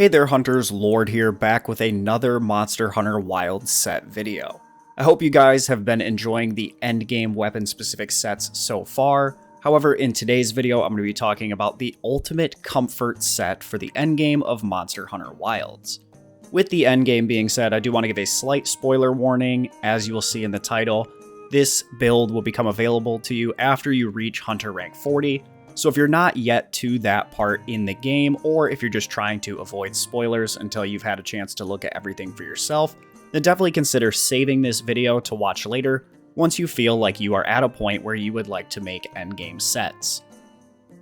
Hey there hunters, Lord here, back with another Monster Hunter Wilds set video. I hope you guys have been enjoying the endgame weapon specific sets so far. However, in today's video, I'm going to be talking about the ultimate comfort set for the endgame of Monster Hunter Wilds. With the endgame being said, I do want to give a slight spoiler warning. As you will see in the title, this build will become available to you after you reach Hunter rank 40. So if you're not yet to that part in the game, or if you're just trying to avoid spoilers until you've had a chance to look at everything for yourself, then definitely consider saving this video to watch later once you feel like you are at a point where you would like to make endgame sets.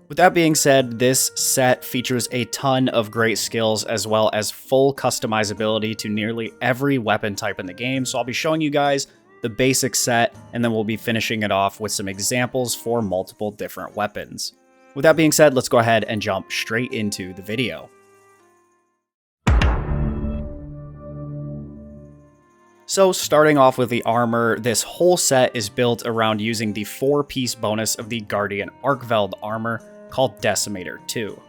With that being said, this set features a ton of great skills as well as full customizability to nearly every weapon type in the game, so I'll be showing you guys the basic set, and then we'll be finishing it off with some examples for multiple different weapons. With that being said, let's go ahead and jump straight into the video. So starting off with the armor, this whole set is built around using the 4-piece bonus of the Guardian Arkveld armor called Decimator 2.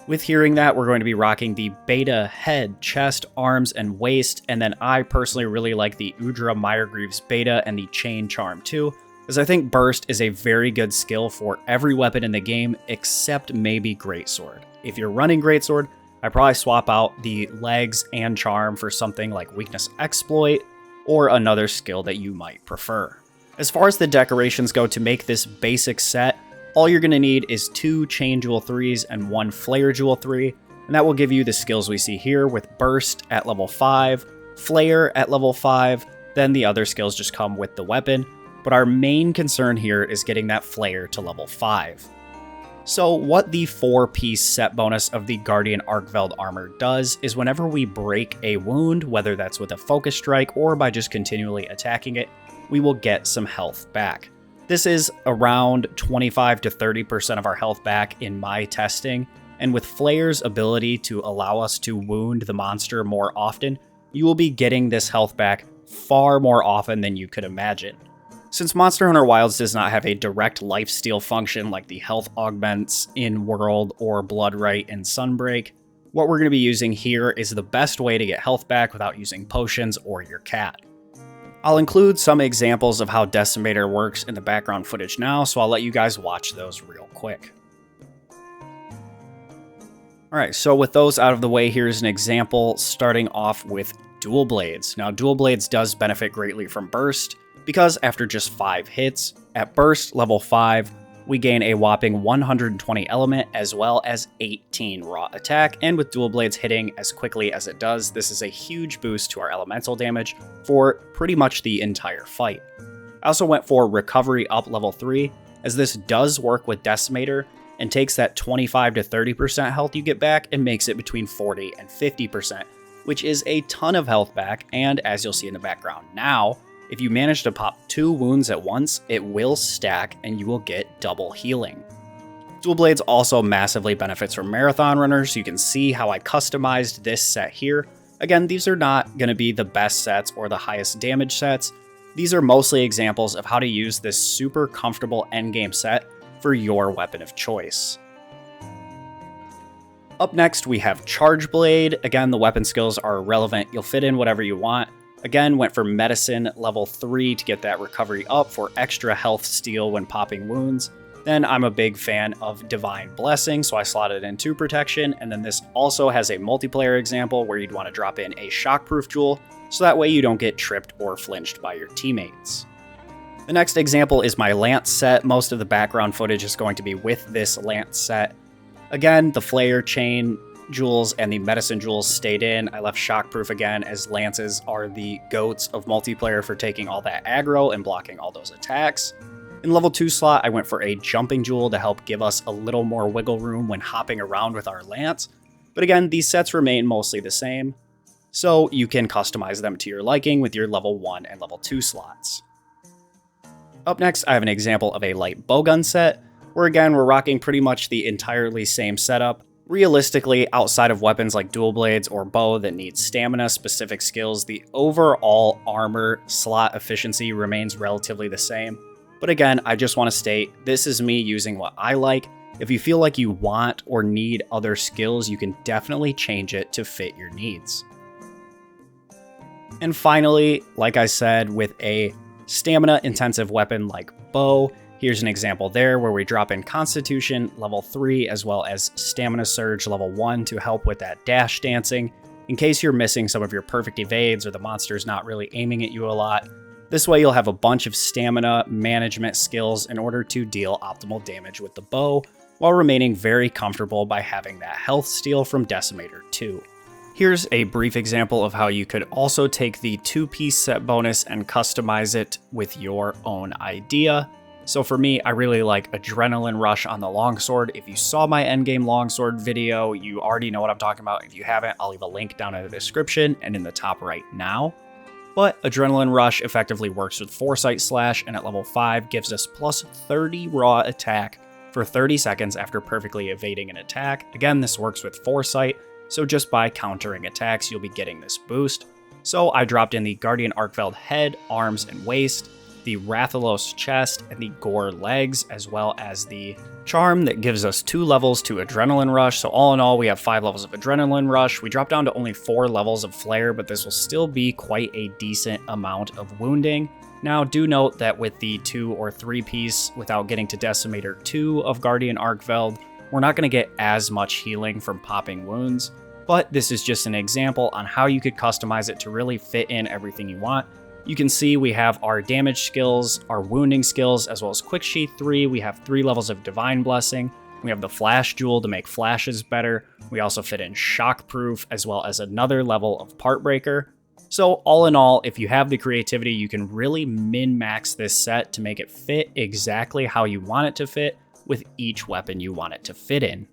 With hearing that, we're going to be rocking the beta head, chest, arms, and waist, and then I personally really like the Udra Meyergreaves beta and the Chain Charm too, as I think Burst is a very good skill for every weapon in the game except maybe Greatsword. If you're running Greatsword, I'd probably swap out the legs and charm for something like Weakness Exploit or another skill that you might prefer. As far as the decorations go to make this basic set, all you're going to need is 2 Chain Jewel 3s and 1 Flare Jewel 3, and that will give you the skills we see here with Burst at level 5, Flare at level 5, then the other skills just come with the weapon, but our main concern here is getting that Flare to level 5. So what the 4-piece set bonus of the Guardian Arkveld armor does is whenever we break a wound, whether that's with a focus strike or by just continually attacking it, we will get some health back. This is around 25 to 30% of our health back in my testing, and with Flare's ability to allow us to wound the monster more often, you will be getting this health back far more often than you could imagine. Since Monster Hunter Wilds does not have a direct lifesteal function like the health augments in World or Bloodright and Sunbreak, what we're going to be using here is the best way to get health back without using potions or your cat. I'll include some examples of how Decimator works in the background footage now, so I'll let you guys watch those real quick. Alright, so with those out of the way, here's an example starting off with Dual Blades. Now, Dual Blades does benefit greatly from Burst, because after just 5 hits, at Burst level 5, we gain a whopping 120 element as well as 18 raw attack, and with Dual Blades hitting as quickly as it does, this is a huge boost to our elemental damage for pretty much the entire fight. I also went for Recovery up level 3, as this does work with Decimator and takes that 25 to 30% health you get back and makes it between 40 and 50%, which is a ton of health back, and as you'll see in the background now, if you manage to pop 2 wounds at once, it will stack and you will get double healing. Dual Blades also massively benefits from marathon runners. You can see how I customized this set here. Again, these are not going to be the best sets or the highest damage sets. These are mostly examples of how to use this super comfortable endgame set for your weapon of choice. Up next, we have Charge Blade. Again, the weapon skills are irrelevant. You'll fit in whatever you want. Again, went for Medicine level 3 to get that recovery up for extra health steal when popping wounds. Then I'm a big fan of Divine Blessing, so I slotted in 2 protection, and then this also has a multiplayer example where you'd want to drop in a Shockproof Jewel, so that way you don't get tripped or flinched by your teammates. The next example is my Lance set. Most of the background footage is going to be with this Lance set. Again, the Flare, Chain Jewels and the Medicine Jewels stayed in. I left Shockproof again, as Lances are the goats of multiplayer for taking all that aggro and blocking all those attacks. In level 2 slot, I went for a Jumping Jewel to help give us a little more wiggle room when hopping around with our Lance. But again, these sets remain mostly the same, so you can customize them to your liking with your level 1 and level 2 slots. Up next, I have an example of a light bowgun set, where again, we're rocking pretty much the entirely same setup. Realistically, outside of weapons like Dual Blades or bow that need stamina-specific skills, the overall armor slot efficiency remains relatively the same. But again, I just want to state, this is me using what I like, if you feel like you want or need other skills, you can definitely change it to fit your needs. And finally, like I said, with a stamina intensive weapon like bow, here's an example there where we drop in Constitution level 3 as well as Stamina Surge level 1 to help with that dash dancing, in case you're missing some of your perfect evades or the monster's not really aiming at you a lot. This way you'll have a bunch of stamina management skills in order to deal optimal damage with the bow, while remaining very comfortable by having that health steal from Decimator 2. Here's a brief example of how you could also take the 2-piece set bonus and customize it with your own idea. So for me, I really like Adrenaline Rush on the longsword. If you saw my endgame longsword video, you already know what I'm talking about. If you haven't, I'll leave a link down in the description and in the top right now. But Adrenaline Rush effectively works with Foresight Slash, and at level 5 gives us plus 30 raw attack for 30 seconds after perfectly evading an attack. Again, this works with Foresight, so just by countering attacks, you'll be getting this boost. So I dropped in the Guardian Arkveld head, arms, and waist, the Rathalos chest, and the Gore legs, as well as the charm that gives us 2 levels to Adrenaline Rush. So all in all, we have 5 levels of Adrenaline Rush. We dropped down to only 4 levels of Flare, but this will still be quite a decent amount of wounding. Now, do note that with the 2 or 3 piece, without getting to Decimator 2 of Guardian Arkveld, we're not going to get as much healing from popping wounds, but this is just an example on how you could customize it to really fit in everything you want. You can see we have our damage skills, our wounding skills, as well as Quick Sheath 3. We have 3 levels of Divine Blessing. We have the Flash Jewel to make flashes better. We also fit in Shockproof, as well as another level of Part Breaker. So all in all, if you have the creativity, you can really min-max this set to make it fit exactly how you want it to fit with each weapon you want it to fit in.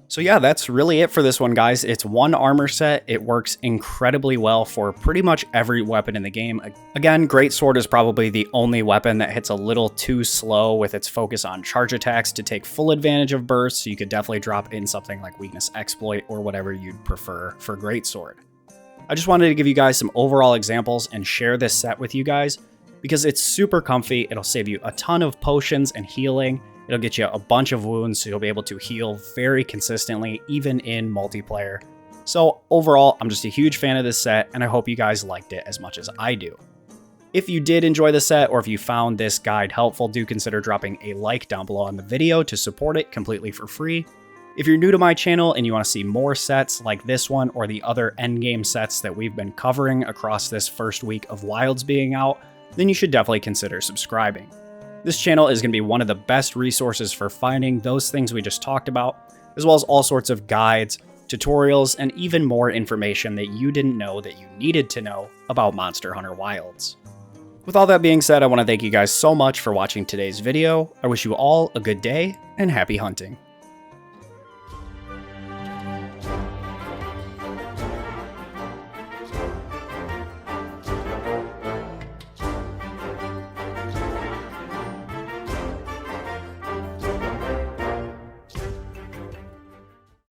So yeah, that's really it for this one, guys. It's one armor set. It works incredibly well for pretty much every weapon in the game. Again, Greatsword is probably the only weapon that hits a little too slow with its focus on charge attacks to take full advantage of bursts, so you could definitely drop in something like Weakness Exploit or whatever you'd prefer for Greatsword. I just wanted to give you guys some overall examples and share this set with you guys because it's super comfy. It'll save you a ton of potions and healing. It'll get you a bunch of wounds, so you'll be able to heal very consistently, even in multiplayer. So overall, I'm just a huge fan of this set, and I hope you guys liked it as much as I do. If you did enjoy the set, or if you found this guide helpful, do consider dropping a like down below on the video to support it completely for free. If you're new to my channel and you want to see more sets like this one or the other endgame sets that we've been covering across this first week of Wilds being out, then you should definitely consider subscribing. This channel is going to be one of the best resources for finding those things we just talked about, as well as all sorts of guides, tutorials, and even more information that you didn't know that you needed to know about Monster Hunter Wilds. With all that being said, I want to thank you guys so much for watching today's video. I wish you all a good day and happy hunting.